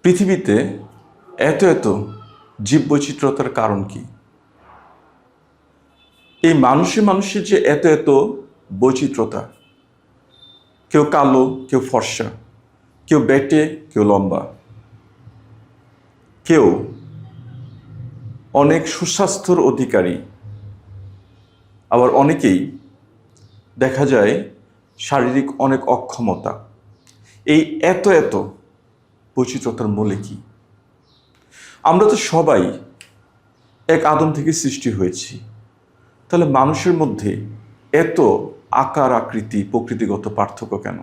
পৃথিবীতে এত এত জীববৈচিত্র্যতার কারণ কি? এই মানুষের যে এত এত বৈচিত্র্যতা, কেউ কালো, কেউ ফর্সা, কেউ বেঁটে, কেউ লম্বা, কেউ অনেক সুস্বাস্থ্যর অধিকারী, আবার অনেকেই দেখা যায় শারীরিক অনেক অক্ষমতা। এই এত এত বৈচিত্র্যতার মূলে কি? আমরা তো সবাই এক আদম থেকে সৃষ্টি হয়েছি, তাহলে মানুষের মধ্যে এত আকার আকৃতি প্রকৃতিগত পার্থক্য কেন?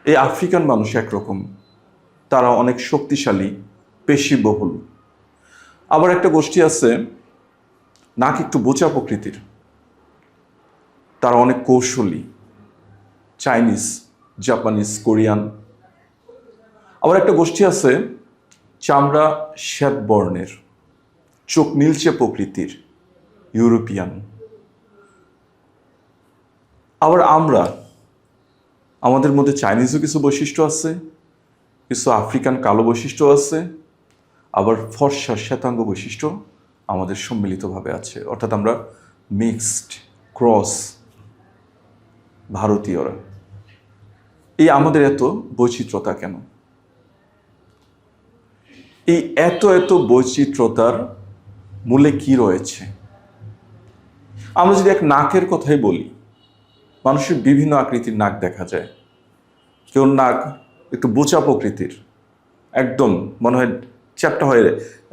এই আফ্রিকান মানুষ একরকম, তারা অনেক শক্তিশালী, পেশিবহুল। আবার একটা গোষ্ঠী আছে নাক একটু বোচা প্রকৃতির, তারা অনেক কৌশলী, চাইনিজ, জাপানিজ, কোরিয়ান। আবার একটা গোষ্ঠী আছে চামড়া শ্বেত বর্ণের, চোখ নীলচে প্রকৃতির, ইউরোপিয়ান। আবার আমাদের মধ্যে চাইনিজও কিছু বৈশিষ্ট্য আছে, কিছু আফ্রিকান কালো বৈশিষ্ট্য আছে, আবার ফর্সা শ্বেতাঙ্গ বৈশিষ্ট্য আমাদের সম্মিলিতভাবে আছে। অর্থাৎ আমরা মিক্সড, ক্রস, ভারতীয়রা। এই আমাদের এত বৈচিত্র্যতা কেন? এই এত এত বৈচিত্র্যতার মূলে কি রয়েছে? আমরা যদি এক নাকের কথাই বলি, মানুষের বিভিন্ন আকৃতির নাক দেখা যায়। কেউ নাক একটু বোচা প্রকৃতির, একদম মনে হয় চ্যাপ্টা হয়ে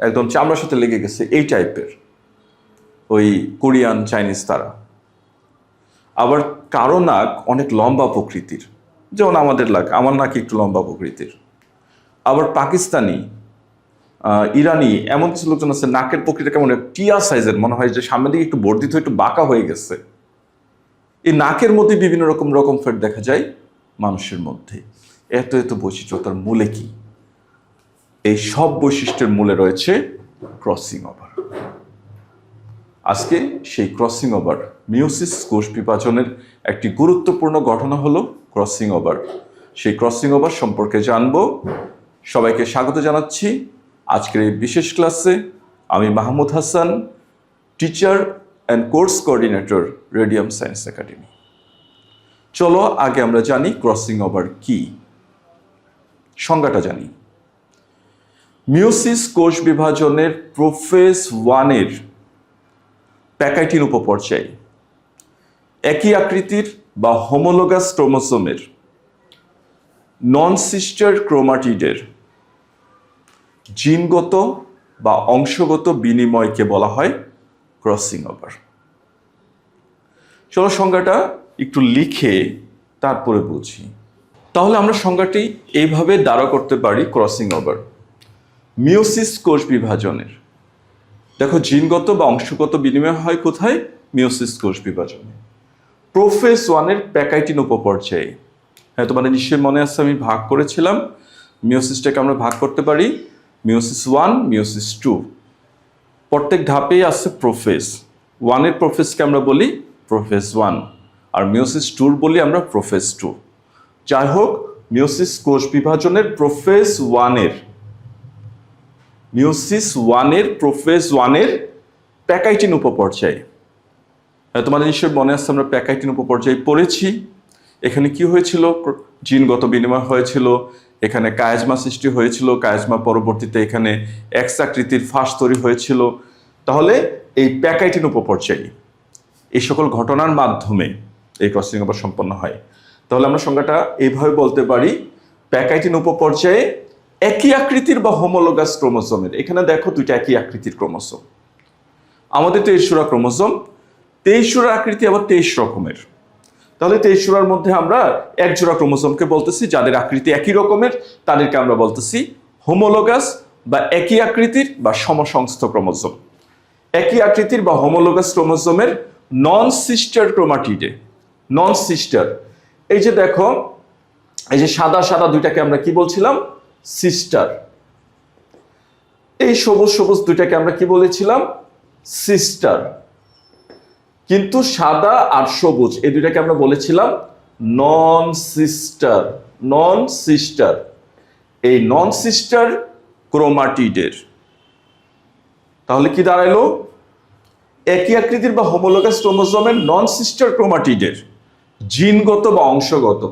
একদম চামড়ার সাথে লেগে গেছে, এই টাইপের, ওই কোরিয়ান, চাইনিজ তারা। আবার কারো নাক অনেক লম্বা প্রকৃতির, যেমন আমার নাক একটু লম্বা প্রকৃতির। আবার পাকিস্তানি, ইরানি, এমন কিছু লোকজন আছে নাকের প্রকৃতি কেমন টিয়া সাইজের, মনে হয় যে সামনের দিকে একটু বর্ধিত, একটু বাঁকা হয়ে গেছে। এই নাকের মধ্যে বিভিন্ন রকম ফেট দেখা যায় মানুষের মধ্যে। এত এত বৈচিত্র্যতার মূলে কি? এই সব বৈশিষ্ট্যের মূলে রয়েছে ক্রসিং ওভার। আজকে সেই ক্রসিং ওভার, মিওসিস কোষ বিভাজনের একটি গুরুত্বপূর্ণ ঘটনা হলো ক্রসিং ওভার। সেই ক্রসিং ওভার সম্পর্কে জানব। সবাইকে স্বাগত জানাচ্ছি আজকের এই বিশেষ ক্লাসে। আমি Mahmud Hasan, teacher and course coordinator, radium science academy. চলো আগে আমরা জানি ক্রসিং ওভার কি, সংজ্ঞাটা জানি। মিওসিস কোষ বিভাজনের প্রোফেজ 1-এর প্যাকাইটিন উপপর্যায় একই আকৃতির বা হোমোলোগাস ক্রোমোসোমের নন সিস্টার ক্রোমাটিডের জিনগত বা অংশগত বিনিময়কে বলা হয় ক্রসিং ওভার। চলো সংজ্ঞাটা একটু লিখে তারপরে বুঝি। তাহলে আমরা সংজ্ঞাটি এইভাবে দাঁড়া করতে পারি। ক্রসিং ওভার মিওসিস কোষ বিভাজনের, দেখো জিনগত বা অংশগত বিনিময় হয় কোথায়? মিওসিস কোষ বিভাজনে। প্রোফেজ 1-এর প্যাকাইটিন উপপর্যায়ে, হ্যাঁ তোমাদের নিশ্চয়ই মনে আছে আমি ভাগ করেছিলাম, মিওসিসটাকে আমরা ভাগ করতে পারি মিওসিস 1, মিওসিস 2। প্রত্যেক ধাপেই আছে প্রোফেজ। 1-এর প্রোফেজকে আমরা বলি প্রোফেজ 1, আর মিওসিস 2-র বলি আমরা প্রোফেজ 2। যাই হোক, মিওসিস কোষ বিভাজনের প্রোফেজ 1-এর, মিওসিস 1-এর প্রোফেজ 1-এর প্যাকাইটিন উপপর্যায়ে, তোমাদের নিশ্চয়ই মনে আছে আমরা প্যাকাইটিন উপপর্যায়ে পড়েছি। এখানে কি হয়েছিল? জিনগত বিনিময় হয়েছিল, এখানে কায়াজমা সৃষ্টি হয়েছিল, কায়াজমা পরবর্তীতে এখানে এক্স আকৃতির ফাঁস তৈরি হয়েছিল। তাহলে এই প্যাকাইটিন উপপর্যায়ে এই সকল ঘটনার মাধ্যমে এই ক্রসিং ওভার সম্পন্ন হয়। তাহলে আমরা সংজ্ঞাটা এইভাবে বলতে পারি, প্যাকাইটিন উপপর্যায়ে একই আকৃতির বা হোমোলোগাস ক্রোমোসোমের, এখানে দেখো দুইটা একই আকৃতির ক্রোমোসোম। আমাদের 23 জোড়া ক্রোমোসোম, 23 জোড়া আকৃতি আবার 23 রকমের। তাহলে 23 জোড়ার মধ্যে আমরা এক জোড়া ক্রোমোসোমকে বলতেছি যাদের আকৃতি একই রকমের, তাদেরকে আমরা বলতেছি হোমোলোগাস বা একই আকৃতির বা সমসংস্থ ক্রোমোসোম। একই আকৃতির বা হোমোলোগাস ক্রোমোসোমের নন সিস্টার ক্রোমাটিডে, নন সিস্টার, এই যে দেখো এই যে সাদা সাদা দুইটাকে আমরা কি বলছিলাম? সিস্টার। এই সবুজ সবুজ দুইটাকে আমরা কি বলেছিলাম? সিস্টার। কিন্তু সাদা আর সবুজ এই দুইটাকে আমরা বলেছিলাম নন সিস্টার। নন সিস্টার, এই নন সিস্টার ক্রোমাটিডের। তাহলে কি দাঁড়াইলো? একই আকৃতির বা হোমোলোগাস ক্রোমোজোমের নন সিস্টার ক্রোমাটিডের জিনগত বা অংশগত।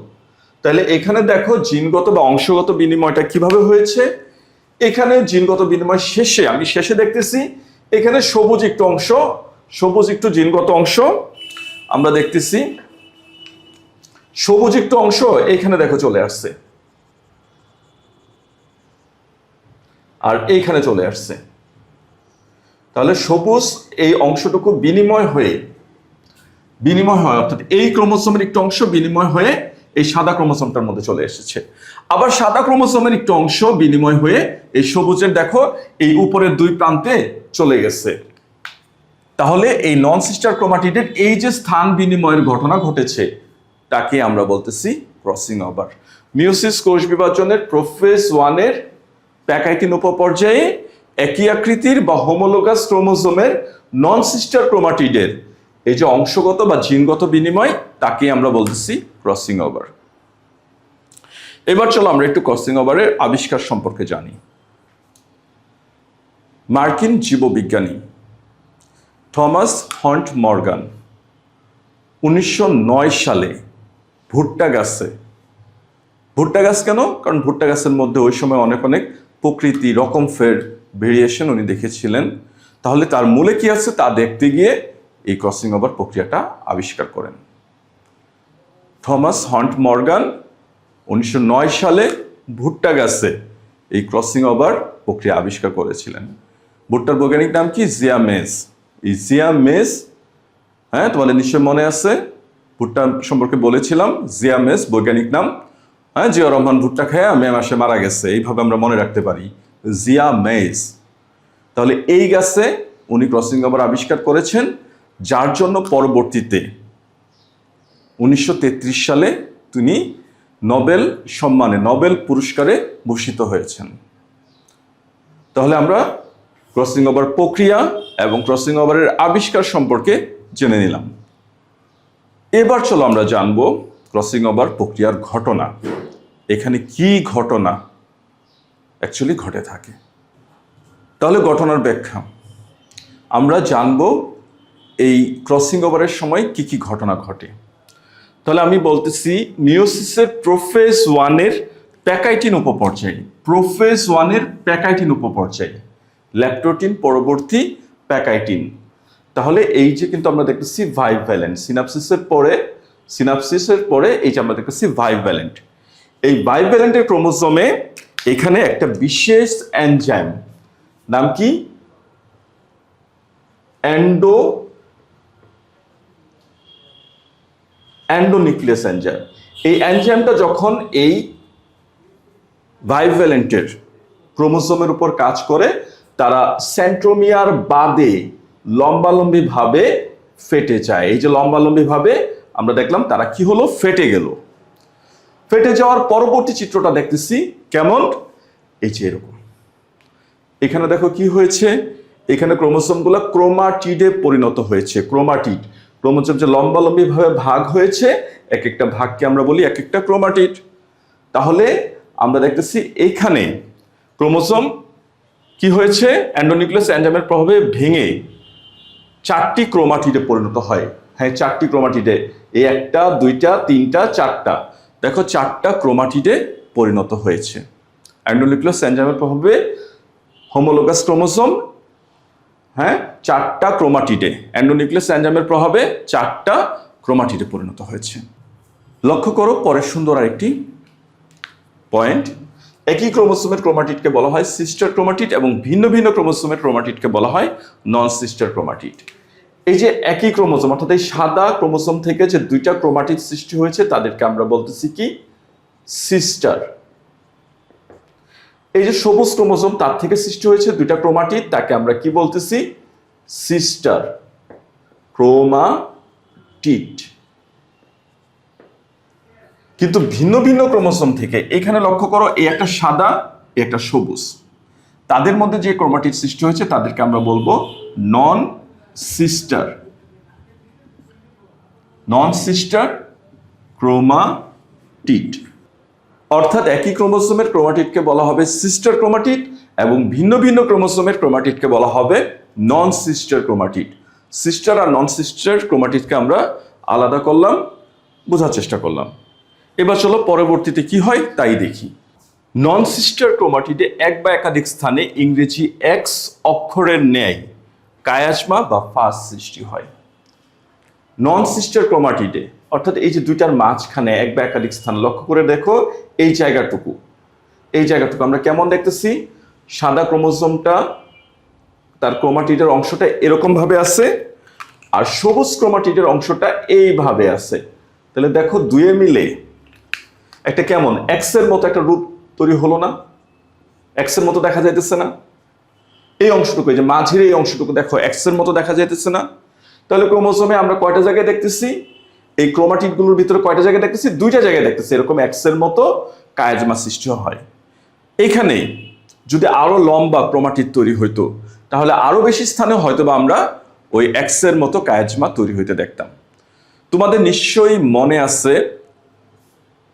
তাহলে এখানে দেখো জিনগত বা অংশগত বিনিময়টা কিভাবে হয়েছে। এখানে জিনগত বিনিময় শেষে, আমি শেষে দেখতেছি এখানে সবুজ একটু অংশ, সবুজ একটু জিনগত অংশ আমরা দেখতেছি, সবুজ একটু অংশ এইখানে দেখো চলে আসছে, আর এইখানে চলে আসছে। তাহলে সবুজ এই অংশটুকু বিনিময় হয়ে অর্থাৎ এই ক্রোমোসোমের একটু অংশ বিনিময় হয়ে এই সাদা ক্রোমোসোমটার মধ্যে চলে এসেছে। আবার সাদা ক্রোমোসোমের একটু অংশ বিনিময় হয়ে এই সবুজের দেখো এই উপরের দুই প্রান্তে চলে গেছে। তাহলে এই নন সিস্টার ক্রোমাটিডের এই যে স্থান বিনিময়ের ঘটনা ঘটেছে তাকে আমরা বলতেছি ক্রসিং ওভার। মিওসিস কোষ বিভাজনের প্রোফেজ 1 এর প্যাকাইটিন উপপর্যায়ে একই আকৃতির বা হোমোলোগাস ক্রোমোজোমের নন সিস্টার ক্রোমাটিডের এই যে অংশগত বা জিনগত বিনিময় তাকে আমরা বলতেছি ক্রসিং ওভার। এবার চলো আমরা একটু ক্রসিং ওভারের আবিষ্কার সম্পর্কে জানি। মার্কিন জীববিজ্ঞানী থমাস হন্ট মর্গান 1909 সালে ভুট্টা গাছে, ভুট্টা গাছ কেন? কারণ ভুট্টা গাছের মধ্যে ওই সময় অনেক অনেক প্রকৃতি রকম ফের ভেরিয়েশন উনি দেখেছিলেন। তাহলে তার মূলে কি আছে তা দেখতে গিয়ে এই ক্রসিং ওভার প্রক্রিয়াটা আবিষ্কার করেন। থমাস হন্ট মর্গান 1909 সালে ভুট্টা গাছে এই ক্রসিং ওভার প্রক্রিয়া আবিষ্কার করেছিলেন। ভুট্টার বৈজ্ঞানিক নাম কি? জিয়া মেজ। এই জিয়া মেজ, হ্যাঁ তোমাদের নিশ্চয় মনে আছে, ভুট্টা সম্পর্কে বলেছিলাম জিয়া মেজ বৈজ্ঞানিক নাম। হ্যাঁ, জিয়া রহমান ভুট্টা খেয়ে মে মাসে মারা গেছে, এইভাবে আমরা মনে রাখতে পারি জিয়া মেজ। তাহলে এই গাছে উনি ক্রসিং ওভার আবিষ্কার করেছেন, যার জন্য পরবর্তীতে 1933 সালে তিনি নোবেল সম্মানে, নোবেল পুরস্কারে ভূষিত হয়েছেন। তাহলে আমরা ক্রসিং ওভার প্রক্রিয়া এবং ক্রসিং ওভারের আবিষ্কার সম্পর্কে জেনে নিলাম। এবার চলো আমরা জানবো ক্রসিং ওভার প্রক্রিয়ার ঘটনা। এখানে কি ঘটনা অ্যাকচুয়ালি ঘটে থাকে। তাহলে ঘটনার ব্যাখ্যা আমরা জানবো এই ক্রসিং ওভারের সময় কি কি ঘটনা ঘটে। তাহলে আমি বলতেছি মিওসিসের প্রোফেজ 1 এর প্যাকাইটিন উপপর্যায়ে, প্রোফেজ 1 এর প্যাকাইটিন উপপর্যায়ে ল্যাপটোটিন পরবর্তী প্যাকাইটিন। তাহলে এই যে কিন্তু আমরা দেখতেছি ভাইভ ভ্যালেন্ট, সিনাপসিসের পরে এই যে আমরা দেখতেছি ভাইভ ভ্যালেন্ট। এই ভাইভ ভ্যালেন্টের ক্রোমোজোমে এখানে একটা বিশেষ এনজাইম, নাম কি? Endonuclease enzyme. এই এনজাইমটা যখন এই ভাইভ ভ্যালেন্টের ক্রোমোজোমের উপর কাজ করে, তারা সেন্ট্রোমিয়ার বাদে লম্বালম্বি ভাবে ফেটে যায়। এই যে লম্বালম্বি ভাবে আমরা দেখলাম তারা কি হলো, ফেটে গেল। ফেটে যাওয়ার পরবর্তী চিত্রটা দেখতেছি কেমন, এই যে এরকম। এখানে দেখো কি হয়েছে, এখানে ক্রোমোসোমগুলো ক্রোমাটিডে পরিণত হয়েছে। ক্রোমাটিড, ক্রোমোসোম যে লম্বালম্বি ভাবে ভাগ হয়েছে, এক একটা ভাগকে আমরা বলি এক একটা ক্রোমাটিড। তাহলে আমরা দেখতেছি এইখানে ক্রোমোসোম কি হয়েছে, এন্ডোনিউক্লিয়াস এনজাইমের প্রভাবে ভেঙে 4টি ক্রোমাটিডে পরিণত হয়। হ্যাঁ, 4টি ক্রোমাটিডে, এই 1টা 2টা 3টা 4টা, দেখো 4টা ক্রোমাটিডে পরিণত হয়েছে। এন্ডোনিউক্লিয়াস এনজাইমের প্রভাবে হোমোলোগাস ক্রোমোসোম, হ্যাঁ 4টা ক্রোমাটিডে, এন্ডোনিউক্লিয়াস এনজাইমের প্রভাবে 4টা ক্রোমাটিডে পরিণত হয়েছে। লক্ষ্য করো পরের সুন্দর আরেকটি পয়েন্ট। একই ক্রোমোসোমের ক্রোমাটিডকে বলা হয় সিস্টার ক্রোমাটিড এবং ভিন্ন ভিন্ন ক্রোমোসোমের ক্রোমাটিডকে বলা হয় নন সিস্টার ক্রোমাটিড। এই যে একই ক্রোমোসোম অর্থাৎ এই সাদা ক্রোমোসোম থেকে যে 2টা ক্রোমাটিড সৃষ্টি হয়েছে তাদেরকে আমরা বলতেছি কি? সিস্টার। এই যে সবুজ ক্রোমোসোম, তার থেকে সৃষ্টি হয়েছে 2টা ক্রোমাটিড, তাকে আমরা কি বলতেছি? Sister chromatid. কিন্তু ভিন্ন ভিন্ন ক্রোমোসোম থেকে, এখানে লক্ষ্য করো এই একটা সাদা এই একটা সবুজ, তাদের মধ্যে যে ক্রোমাটিড সৃষ্টি হয়েছে তাদেরকে আমরা বলবো নন সিস্টার নন সিস্টার ক্রোমাটিড। অর্থাৎ একই ক্রোমোসোমের ক্রোমাটিডকে বলা হবে সিস্টার ক্রোমাটিড এবং ভিন্ন ভিন্ন ক্রোমোসোমের ক্রোমাটিডকে বলা হবে নন সিস্টার ক্রোমাটিড। সিস্টার আর নন সিস্টার ক্রোমাটিডকে আমরা আলাদা করলাম, বোঝার চেষ্টা করলাম। এবার চলো পরবর্তীতে কি হয় তাই দেখি। নন সিস্টার ক্রোমাটিডে এক বা একাধিক স্থানে ইংরেজি এক্স অক্ষরের ন্যায় কায়াজমা বা ফাস সৃষ্টি হয়। নন সিস্টার ক্রোমাটিডে অর্থাৎ এই যে দুইটার মাঝখানে এক বা একাধিক স্থান, লক্ষ্য করে দেখো এই জায়গাটুকু আমরা কেমন দেখতেছি, সাদা ক্রোমোসোমটা তার ক্রোমাটিডের অংশটা এরকম ভাবে আছে আর সবুজ ক্রোমাটিডের অংশটা এইভাবে আছে। তাহলে দেখো দুয়ে মিলে একটা কেমন এক্স এর মতো একটা রূপ তৈরি হলো না? এক্স এর মতো দেখা যাইতেছে না? এই অংশটুকু, এই যে মাঝের এই অংশটুকু দেখো এক্স এর মতো দেখা যাইতেছে না? তাহলে ক্রোমোসোমে আমরা কয়টা জায়গায় দেখতেছি, এই ক্রোমাটিডগুলোর ভিতরে কয়টা জায়গায় দেখতেছি? দুইটা জায়গায় দেখতেছি এরকম এক্স এর মতো কায়াজমা সৃষ্টি হয়। এখানে যদি আরো লম্বা ক্রোমাটিড তৈরি হইতো তাহলে আরো বেশি স্থানে হয়তো বা আমরা ওই এক্স এর মতো কায়াজমা তৈরি হইতে দেখতাম। তোমাদের নিশ্চয়ই মনে আছে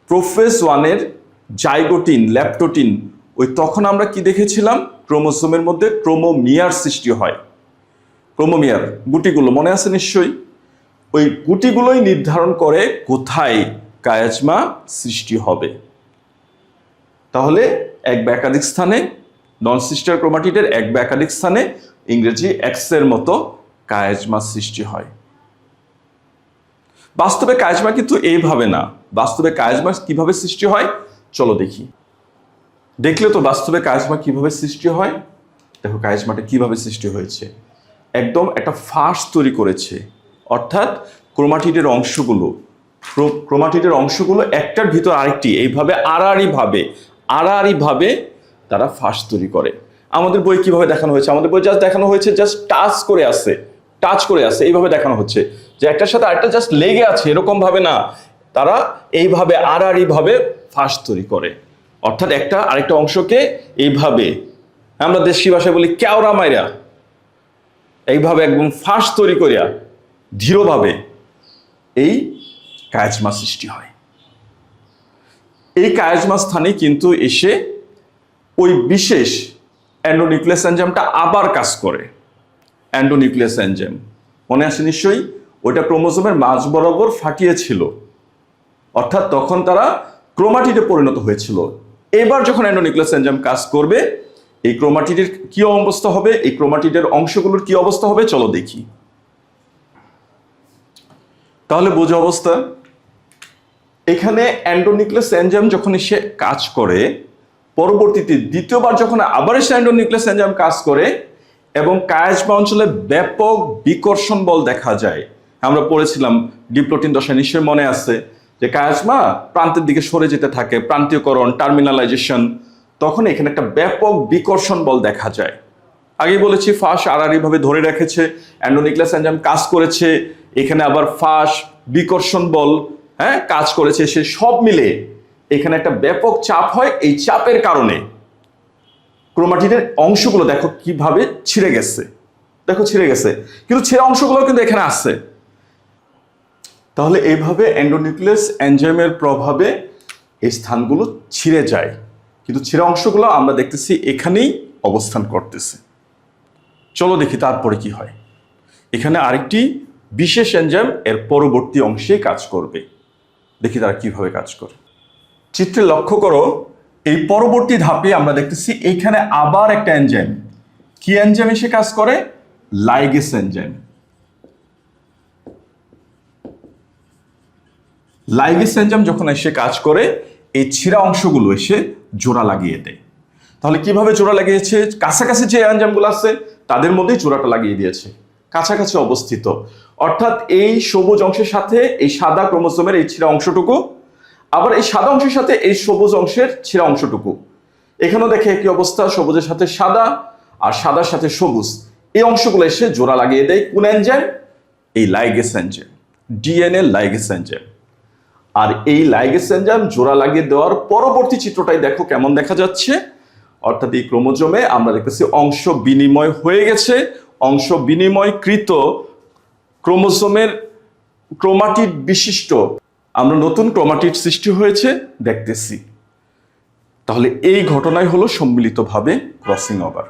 প্রোফেজ 1-এর জাইগোটিন ল্যাপটোটিন, ওই তখন আমরা কি দেখেছিলাম, ক্রোমোসোমের মধ্যে ক্রোমোমিয়ার সৃষ্টি হয়। ক্রোমোমিয়ার গুটিগুলো মনে আছে নিশ্চয়ই, ওই গুটিগুলোই নির্ধারণ করে কোথায় কায়াজমা সৃষ্টি হবে। তাহলে এক বা একাধিক স্থানে নন সিস্টার ক্রোমাটিডের এক বা একাধিক স্থানে ইংরেজি এক্স এর মতো কায়াজমা সৃষ্টি হয়। বাস্তবে কায়াজমা কিন্তু এইভাবে না। বাস্তবে কায়াজমা কিভাবে সৃষ্টি হয় চলো দেখি। দেখলে তো বাস্তবে কায়াজমা কিভাবে সৃষ্টি হয়। দেখো কায়াজমাটা কিভাবে সৃষ্টি হয়েছে, একদম একটা ফাঁস তৈরি করেছে। অর্থাৎ ক্রোমাটিডের অংশগুলো একটার ভিতর আরেকটি এইভাবে আড়াআড়ি ভাবে তারা ফাঁস তৈরি করে। আমাদের বই কিভাবে দেখানো হয়েছে, আমাদের বই জাস্ট দেখানো হয়েছে জাস্ট টাচ করে আছে এইভাবে দেখানো হচ্ছে যে একটার সাথে আরেকটা জাস্ট লেগে আছে, এরকম ভাবে না, তারা এইভাবে আড়াআড়ি ভাবে ফাঁস তৈরি করে। অর্থাৎ একটা আরেকটা অংশকে এইভাবে, আমরা দেশি ভাষায় বলি কেওড়া মাইরা, এইভাবে একদম ফাঁস তৈরি করিয়া ধীরভাবে এই কায়াজমা সৃষ্টি হয়। এই কায়াজমা স্থানে কিন্তু এসে ওই বিশেষ এন্ডোনিউক্লিয়াস এনজাইমটা আবার কাজ করে। এন্ডোনিউক্লিয়াস এনজাইম মনে আছে নিশ্চয়ই, ওইটা ক্রোমোসোমের মাঝ বরাবর ফাটিয়েছিল, অর্থাৎ তখন তারা ক্রোমাটিডে পরিণত হয়েছিল। এবার যখন এন্ডোনিউক্লিয়াস এনজাইম কাজ করবে, এই ক্রোমাটিডের কি অবস্থা হবে, এই ক্রোমাটিডের অংশগুলোর কি অবস্থা হবে চলো দেখি। তাহলে বোঝো অবস্থা, এখানে এন্ডোনিউক্লিয়াস এনজাইম যখন এসে কাজ করে, পরবর্তীতে দ্বিতীয়বার যখন আবার এসে এন্ডোনিউক্লিয়াস এনজাইম কাজ করে এবং কায়াজমা অঞ্চলে ব্যাপক বিকর্ষণ বল দেখা যায়। আমরা পড়েছিলাম ডিপ্লোটিন দশায়, নিশ্চয়ই মনে আছে যে কায়াজমা প্রান্তের দিকে সরে যেতে থাকে, প্রান্তীয়করণ, টার্মিনালাইজেশন, তখন এখানে একটা ব্যাপক বিকর্ষণ বল দেখা যায়। আগেই বলেছি ফাঁস আড়াআড়ি ভাবে ধরে রেখেছে, এন্ডোনিউক্লিয়াস এনজাইম কাজ করেছে, এখানে আবার ফাঁস বিকর্ষণ বল কাজ করেছে, সে সব মিলে এখানে একটা ব্যাপক চাপ হয়। এই চাপের কারণে ক্রোমাটিডের অংশগুলো দেখো কিভাবে ছিঁড়ে গেছে, কিন্তু ছেঁড়া অংশগুলো কিন্তু এখানে আসছে। তাহলে এইভাবে এন্ডোনিউক্লিয়াস এনজাইমের প্রভাবে এই স্থানগুলো ছিঁড়ে যায়, কিন্তু ছেঁড়া অংশগুলো আমরা দেখতেছি এখানেই অবস্থান করতেছে। চলো দেখি তারপরে কি হয়। এখানে আরেকটি বিশেষ এনজাইম এর পরবর্তী অংশে কাজ করবে, দেখি তারা কিভাবে কাজ করে। চিত্রে লক্ষ্য করো, এই পরবর্তী ধাপে আমরা দেখতেছি এইখানে আবার একটা এনজাইম, কি এনজাইম এসে কাজ করে, লাইগেস এনজাইম। লাইগেস এনজাইম যখন এসে কাজ করে, এই ছিঁড়া অংশগুলো এসে জোড়া লাগিয়ে দেয়। তাহলে কিভাবে জোড়া লাগিয়েছে, কাছাকাছি যে এনজাইমগুলো আছে তাদের মধ্যেই জোড়াটা লাগিয়ে দিয়েছে, কাছাকাছি অবস্থিত। অর্থাৎ এই সবুজ অংশের সাথে এই সাদা ক্রোমোসোমের এই ছিঁড়া অংশটুকু, আবার এই সাদা অংশের সাথে এই সবুজ অংশের ছিঁড়া অংশটুকু, এখানেও দেখে একই অবস্থা, সবুজের সাথে সাদা আর সাদার সাথে সবুজ, এই অংশগুলো এসে জোড়া লাগিয়ে দেয় কোন এনজাইম, এই ligase enzyme, DNA ligase enzyme. আর এই লাইগেস এনজাইম জোড়া লাগিয়ে দেওয়ার পরবর্তী চিত্রটাই দেখো কেমন দেখা যাচ্ছে। অর্থাৎ এই ক্রোমোজোমে আমরা দেখতেছি অংশ বিনিময় হয়ে গেছে, অংশ বিনিময়কৃত ক্রোমোসোমের ক্রোমাটিড বিশিষ্ট আমরা নতুন ক্রোমাটিড সৃষ্টি হয়েছে দেখতেছি। তাহলে এই ঘটনাই হলো সম্মিলিতভাবে ক্রসিং ওভার।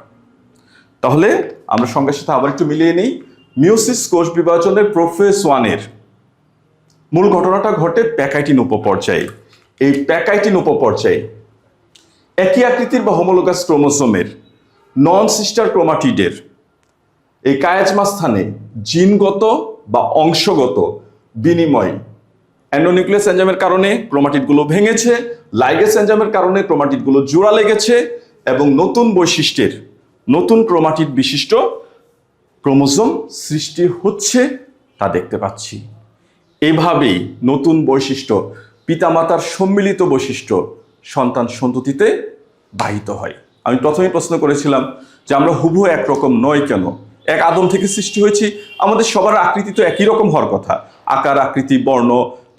তাহলে আমরা সংজ্ঞার সাথে আবার একটু মিলিয়ে নিই। মিওসিস কোষ বিভাজনের প্রোফেজ 1-এর মূল ঘটনাটা ঘটে প্যাকাইটিন উপপর্যায়ে। এই প্যাকাইটিন উপপর্যায়ে একই আকৃতির বা হোমোলোগাস ক্রোমোসোমের নন সিস্টার ক্রোমাটিডের এই কায়াজমা স্থানে জিনগত বা অংশগত বিনিময়, অ্যান্ডোনিউক্লিয়াস এনজাইমের কারণে ক্রোমাটিডগুলো ভেঙেছে, লাইগেস এনজাইমের কারণে ক্রোমাটিডগুলো জোড়া লেগেছে এবং নতুন বৈশিষ্ট্যের নতুন ক্রোমাটিড বিশিষ্ট ক্রোমোসোম সৃষ্টি হচ্ছে তা দেখতে পাচ্ছি। এভাবেই নতুন বৈশিষ্ট্য, পিতামাতার সম্মিলিত বৈশিষ্ট্য সন্তান সন্ততিতে বাহিত হয়। আমি প্রথমেই প্রশ্ন করেছিলাম যে আমরা হুবহু একরকম নয় কেন? এক আদম থেকে সৃষ্টি হয়েছি, আমাদের সবার আকৃতি তো একই রকম হওয়ার কথা, আকার, আকৃতি, বর্ণ,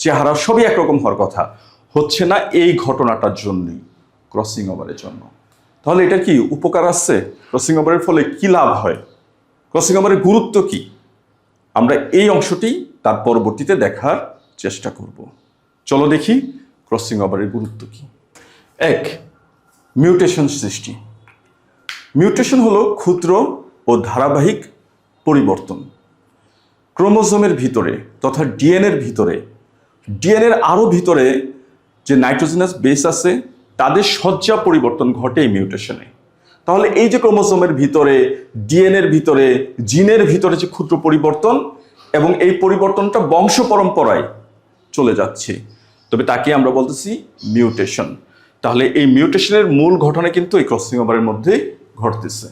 চেহারা সবই একরকম হওয়ার কথা। হচ্ছে না এই ঘটনাটার জন্যই, ক্রসিং ওভারের জন্য। তাহলে এটা কি উপকার আছে? ক্রসিং ওভারের ফলে কি লাভ হয়? ক্রসিং ওভারের গুরুত্ব কি? আমরা এই অংশটি তার পরবর্তীতে দেখার চেষ্টা করব। চলো দেখি ক্রসিং ওভারের গুরুত্ব কি। 1, মিউটেশন সৃষ্টি। মিউটেশন হলো ক্ষুদ্র ও ধারাবাহিক পরিবর্তন। ক্রোমোজোমের ভিতরে তথা ডিএনএর ভিতরে, ডিএনএর আরও ভিতরে যে নাইট্রোজেনাস বেস আছে তাদের সজ্জা পরিবর্তন ঘটে এই মিউটেশনে। তাহলে এই যে ক্রোমোজোমের ভিতরে, ডিএনএর ভিতরে, জিনের ভিতরে যে ক্ষুদ্র পরিবর্তন এবং এই পরিবর্তনটা বংশ পরম্পরায় চলে যাচ্ছে, তবে তাকে আমরা বলতেছি মিউটেশন। তাহলে এই মিউটেশনের মূল ঘটনা কিন্তু এই ক্রসিং ওভারের মধ্যে ঘটতেছে।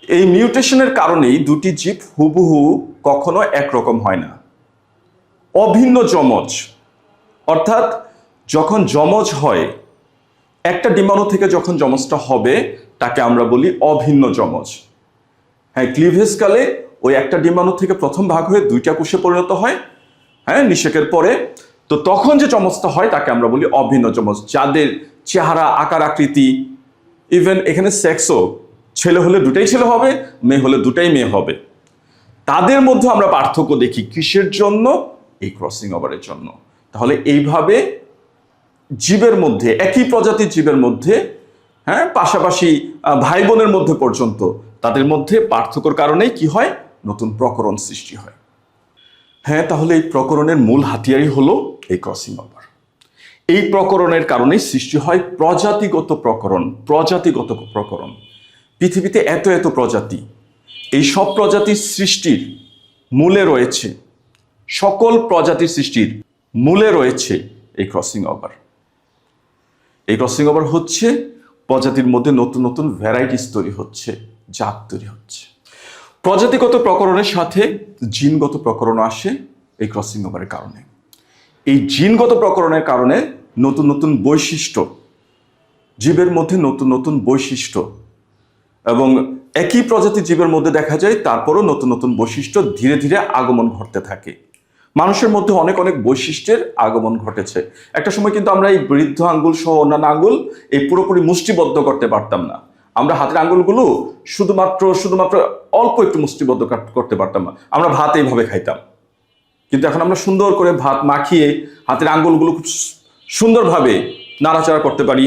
এই মিউটেশনের কারণেই দুটি জীব হুবহু কখনো একরকম হয় না, অভিন্ন যমজ। অর্থাৎ যখন যমজ হয়, একটা ডিম্বাণু থেকে যখন যমজটা হবে তাকে আমরা বলি অভিন্ন যমজ। হ্যাঁ, ক্লিভেজ কালে ওই একটা ডিম্বাণু থেকে প্রথম ভাগ হয়ে দুইটা কোষে পরিণত হয়, হ্যাঁ, নিষেকের পরে। তো তখন যে যমজটা হয় তাকে আমরা বলি অভিন্ন যমজ, যাদের চেহারা, আকার, আকৃতি, ইভেন এখানে সেক্সও, ছেলে হলে দুটাই ছেলে হবে, মেয়ে হলে দুটাই মেয়ে হবে। তাদের মধ্যে আমরা পার্থক্য দেখি কিসের জন্য? এই ক্রসিং ওভারের জন্য। তাহলে এইভাবে জীবের মধ্যে, একই প্রজাতির জীবের মধ্যে, হ্যাঁ, পাশাপাশি ভাই বোনের মধ্যে পর্যন্ত তাদের মধ্যে পার্থক্যর কারণেই কি হয়? নতুন প্রকরণ সৃষ্টি হয়। হ্যাঁ, তাহলে এই প্রকরণের মূল হাতিয়ারই হলো এই ক্রসিং ওভার। এই প্রকরণের কারণেই সৃষ্টি হয় প্রজাতিগত প্রকরণ। প্রজাতিগত প্রকরণ, পৃথিবীতে এত এত প্রজাতি, এই সব প্রজাতির সৃষ্টির মূলে রয়েছে, সকল প্রজাতির সৃষ্টির মূলে রয়েছে এই ক্রসিং ওভার। এই ক্রসিং ওভার হচ্ছে প্রজাতির মধ্যে নতুন নতুন ভ্যারাইটিস তৈরি হচ্ছে, জাত তৈরি হচ্ছে। প্রজাতিগত প্রকরণের সাথে জিনগত প্রকরণ আসে এই ক্রসিং ওভারের কারণে। এই জিনগত প্রকরণের কারণে নতুন নতুন বৈশিষ্ট্য, জীবের মধ্যে নতুন নতুন বৈশিষ্ট্য, এবং একই প্রজাতির জীবের মধ্যে দেখা যায় তারপরও নতুন নতুন বৈশিষ্ট্য ধীরে ধীরে আগমন ঘটতে থাকে। মানুষের মধ্যে অনেক অনেক বৈশিষ্ট্যের আগমন ঘটেছে। একটা সময় কিন্তু আমরা এই বৃদ্ধ আঙ্গুল সহ অন্যান্য আঙ্গুল এই পুরোপুরি মুষ্টিবদ্ধ করতে পারতাম না। আমরা হাতের আঙ্গুলগুলো শুধুমাত্র অল্প একটু মুষ্টিবদ্ধ করতে পারতাম না। আমরা ভাত এইভাবে খাইতাম, কিন্তু এখন আমরা সুন্দর করে ভাত মাখিয়ে হাতের আঙ্গুলগুলো খুব সুন্দরভাবে নাড়াচাড়া করতে পারি।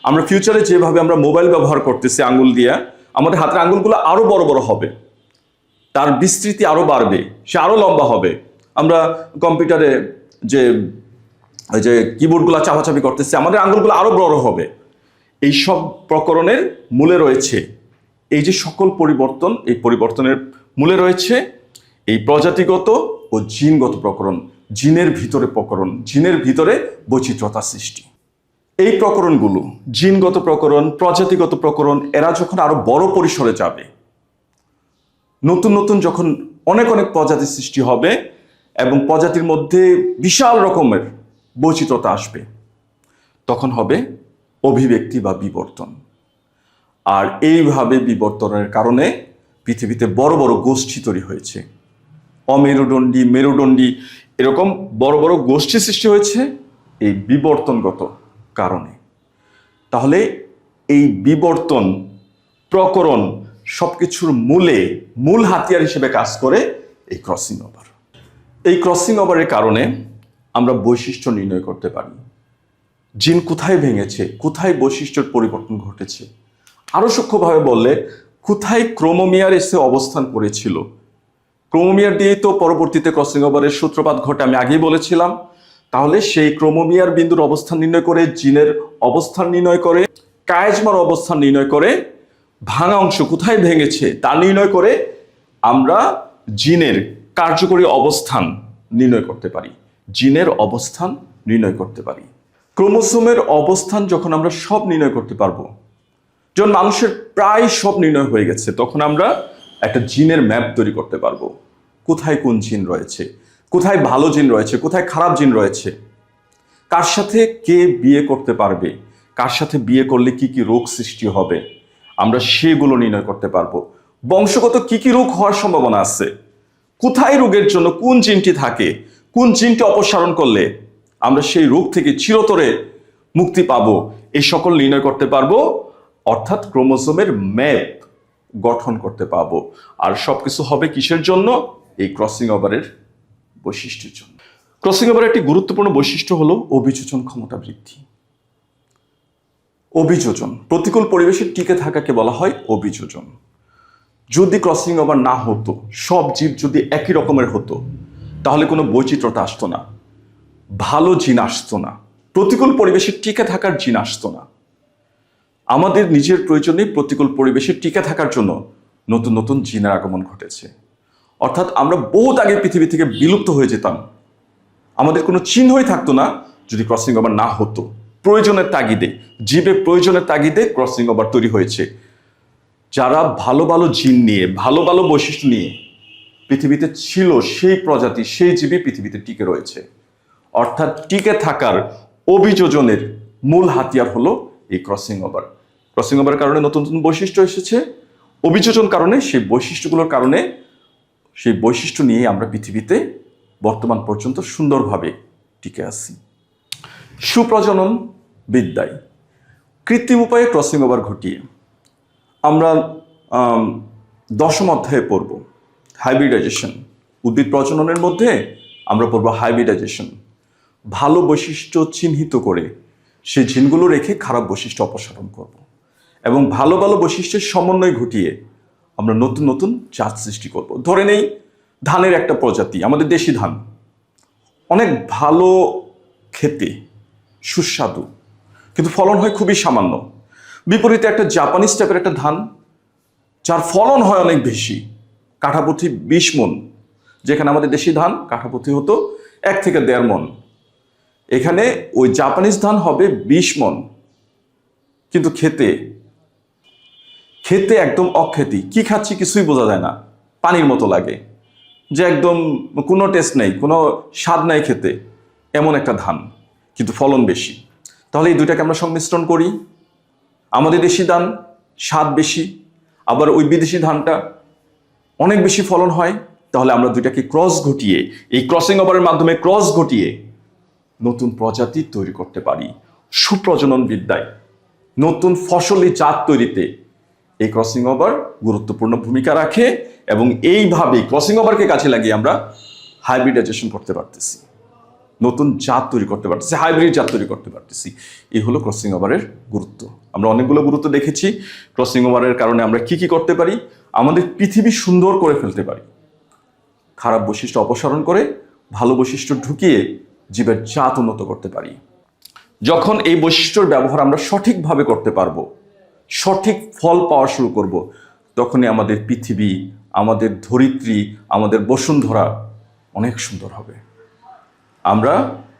আমরা ফিউচারে যেভাবে আমরা মোবাইল ব্যবহার করতেছি আঙ্গুল দিয়ে, আমাদের হাতের আঙ্গুলগুলো আরো বড় বড় হবে, তার বিস্তৃতি আরো বাড়বে, সে আরো লম্বা হবে। আমরা কম্পিউটারে যে ওই যে কিবোর্ডগুলো চাপাচাপি করতেছি, আমাদের আঙ্গুলগুলো আরো বড় হবে। এই সব প্রকরণের মূলে রয়েছে এই যে সকল পরিবর্তন, এই পরিবর্তনের মূলে রয়েছে এই প্রজাতিগত ও জিনগত প্রকরণ, জিনের ভিতরে প্রকরণ, জিনের ভিতরে বৈচিত্র্যতা সৃষ্টি। এই প্রকরণগুলো, জিনগত প্রকরণ, প্রজাতিগত প্রকরণ, এরা যখন আরো বড় পরিসরে যাবে, নতুন নতুন যখন অনেক অনেক প্রজাতির সৃষ্টি হবে এবং প্রজাতির মধ্যে বিশাল রকমের বৈচিত্র্যতা আসবে, তখন হবে অভিব্যক্তি বা বিবর্তন। আর এইভাবে বিবর্তনের কারণে পৃথিবীতে বড় বড় গোষ্ঠী তৈরি হয়েছে, অমেরুদণ্ডী, মেরুদণ্ডী, এরকম বড় বড় গোষ্ঠী সৃষ্টি হয়েছে এই বিবর্তনগত কারণে। তাহলে এই বিবর্তন, প্রকরণ সবকিছুর মূল হাতিয়ার হিসেবে কাজ করে এই ক্রসিং ওভার। এই ক্রসিং ওভারের কারণে আমরা বৈশিষ্ট্য নির্ণয় করতে পারি। জিন কোথায় ভেঙেছে, কোথায় বৈশিষ্ট্যের পরিবর্তন ঘটেছে, আরো সূক্ষ্মভাবে বললে কোথায় ক্রোমোমিয়ার এসে অবস্থান করেছিল। ক্রোমোমিয়ার দিয়েই তো পরবর্তীতে ক্রসিং ওভারের সূত্রপাত ঘটে, আমি আগেই বলেছিলাম। তাহলে সেই ক্রোমোমিয়ার বিন্দুর অবস্থান নির্ণয় করে, জিনের অবস্থান নির্ণয় করে, কায়েজমার অবস্থান নির্ণয় করে, ভাঙা অংশ কোথায় ভেঙেছে তা নির্ণয় করে আমরা জিনের কার্যকরী অবস্থান নির্ণয় করতে পারি, জিনের অবস্থান নির্ণয় করতে পারি। ক্রোমোসোমের অবস্থান যখন আমরা সব নির্ণয় করতে পারবো, যখন মানুষের প্রায় সব নির্ণয় হয়ে গেছে, তখন আমরা একটা জিনের ম্যাপ তৈরি করতে পারবো। কোথায় কোন জিন রয়েছে, কোথায় ভালো জিন রয়েছে, কোথায় খারাপ জিন রয়েছে, কার সাথে কে বিয়ে করতে পারবে, কার সাথে বিয়ে করলে কি কি রোগ সৃষ্টি হবে, আমরা সেগুলো নির্ণয় করতে পারবো। বংশগত কি কি রোগ হওয়ার সম্ভাবনা আছে, কোথায় রোগের জন্য কোন জিনটি থাকে, কোন জিনটি অপসারণ করলে আমরা সেই রোগ থেকে চিরতরে মুক্তি পাবো, এই সকল নির্ণয় করতে পারবো। অর্থাৎ ক্রোমোসোমের ম্যাপ গঠন করতে পারবো। আর সবকিছু হবে কিসের জন্য? এই ক্রসিং ওভারের বৈশিষ্ট্যের জন্য। ক্রসিং ওভারের একটি গুরুত্বপূর্ণ বৈশিষ্ট্য হলো অভিযোজন ক্ষমতা বৃদ্ধি। অভিযোজন, প্রতিকূল পরিবেশে টিকে থাকাকে বলা হয় অভিযোজন। যদি ক্রসিং ওভার না হতো, সব জীব যদি একই রকমের হতো, তাহলে কোনো বৈচিত্র্যতা আসতো না, ভালো জিন আসতো না, প্রতিকূল পরিবেশে টিকে থাকার জিন আসতো না। আমাদের নিজের প্রয়োজনে প্রতিকূল পরিবেশে টিকে থাকার জন্য নতুন নতুন জিনের আগমন ঘটেছে। অর্থাৎ আমরা বহুত আগে পৃথিবী থেকে বিলুপ্ত হয়ে যেতাম, আমাদের কোনো চিহ্নই থাকতো না যদি ক্রসিং ওভার না হতো। প্রয়োজনের তাগিদে, জীবের প্রয়োজনের তাগিদে ক্রসিং ওভার তৈরি হয়েছে। যারা ভালো ভালো জিন নিয়ে, ভালো ভালো বৈশিষ্ট্য নিয়ে পৃথিবীতে ছিল, সেই প্রজাতি, সেই জীবই পৃথিবীতে টিকে রয়েছে। অর্থাৎ টিকে থাকার অভিযোজনের মূল হাতিয়ার হলো এই ক্রসিং ওভার। ক্রসিং ওভারের কারণে নতুন নতুন বৈশিষ্ট্য এসেছে, অভিযোজন কারণে সেই বৈশিষ্ট্যগুলোর কারণে, সেই বৈশিষ্ট্য নিয়ে আমরা পৃথিবীতে বর্তমান পর্যন্ত সুন্দরভাবে টিকে আছি। সুপ্রজনন বিদ্যায় কৃত্রিম উপায়ে ক্রসিং ওভার ঘটিয়ে আমরা 10ম অধ্যায়ে পড়ব হাইব্রিডাইজেশন। উদ্ভিদ প্রজননের মধ্যে আমরা পড়ব হাইব্রিডাইজেশন। ভালো বৈশিষ্ট্য চিহ্নিত করে সেই জিনগুলো রেখে খারাপ বৈশিষ্ট্য অপসারণ করব, এবং ভালো ভালো বৈশিষ্ট্যের সমন্বয় ঘটিয়ে আমরা নতুন নতুন জাত সৃষ্টি করব। ধরে নেই ধানের একটা প্রজাতি, আমাদের দেশি ধান, অনেক ভালো খেতে, সুস্বাদু, কিন্তু ফলন হয় খুবই সামান্য। বিপরীতে একটা জাপানিজ টাইপের একটা ধান, যার ফলন হয় অনেক বেশি, কাঠাপ্রতি 20 মণ, যেখানে আমাদের দেশি ধান কাঠাপ্রতি হতো 1 থেকে 1.5 মণ। এখানে ওই জাপানিজ ধান হবে 20 মণ, কিন্তু খেতে খেতে একদম অখ্যাতি। কি খাচ্ছি কিছুই বোঝা যায় না, পানির মতো লাগে, যে একদম কোনো টেস্ট নেই, কোনো স্বাদ নাই খেতে, এমন একটা ধান, কিন্তু ফলন বেশি। তাহলে এই দুইটাকে আমরা সংমিশ্রণ করি, আমাদের দেশি ধান স্বাদ বেশি, আবার ওই বিদেশি ধানটা অনেক বেশি ফলন হয়। তাহলে আমরা দুইটাকে ক্রস ঘটিয়ে, এই ক্রসিং ওভারের মাধ্যমে ক্রস ঘটিয়ে নতুন প্রজাতি তৈরি করতে পারি। সুপ্রজনন বিদ্যায় নতুন ফসলি জাত তৈরিতে এই ক্রসিং ওভার গুরুত্বপূর্ণ ভূমিকা রাখে, এবং এইভাবে ক্রসিং ওভারকে কাজে লাগিয়ে আমরা হাইব্রিডাইজেশন করতে পারতেছি, নতুন জাত তৈরি করতে পারতেছি, হাইব্রিড জাত তৈরি করতে পারতেছি। এই হলো ক্রসিং ওভারের গুরুত্ব। আমরা অনেকগুলো গুরুত্ব দেখেছি। ক্রসিং ওভারের কারণে আমরা কি কি করতে পারি? আমাদের পৃথিবী সুন্দর করে ফেলতে পারি, খারাপ বৈশিষ্ট্য অপসারণ করে ভালো বৈশিষ্ট্য ঢুকিয়ে জীবের জাত উন্নত করতে পারি। যখন এই বৈশিষ্ট্যর ব্যবহার আমরা সঠিকভাবে করতে পারবো, সঠিক ফল পাওয়া শুরু করব, তখনই আমাদের পৃথিবী, আমাদের ধরিত্রী, আমাদের বসুন্ধরা অনেক সুন্দর হবে। আমরা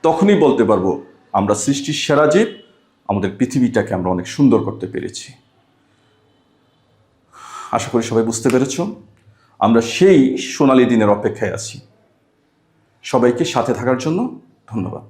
তখনই বলতে পারবো আমরা সৃষ্টির সেরা জীব, আমাদের পৃথিবীটাকে আমরা অনেক সুন্দর করতে পেরেছি। আশা করি সবাই বুঝতে পেরেছ। আমরা সেই সোনালী দিনের অপেক্ষায় আছি। সবাইকে সাথে থাকার জন্য ধন্যবাদ।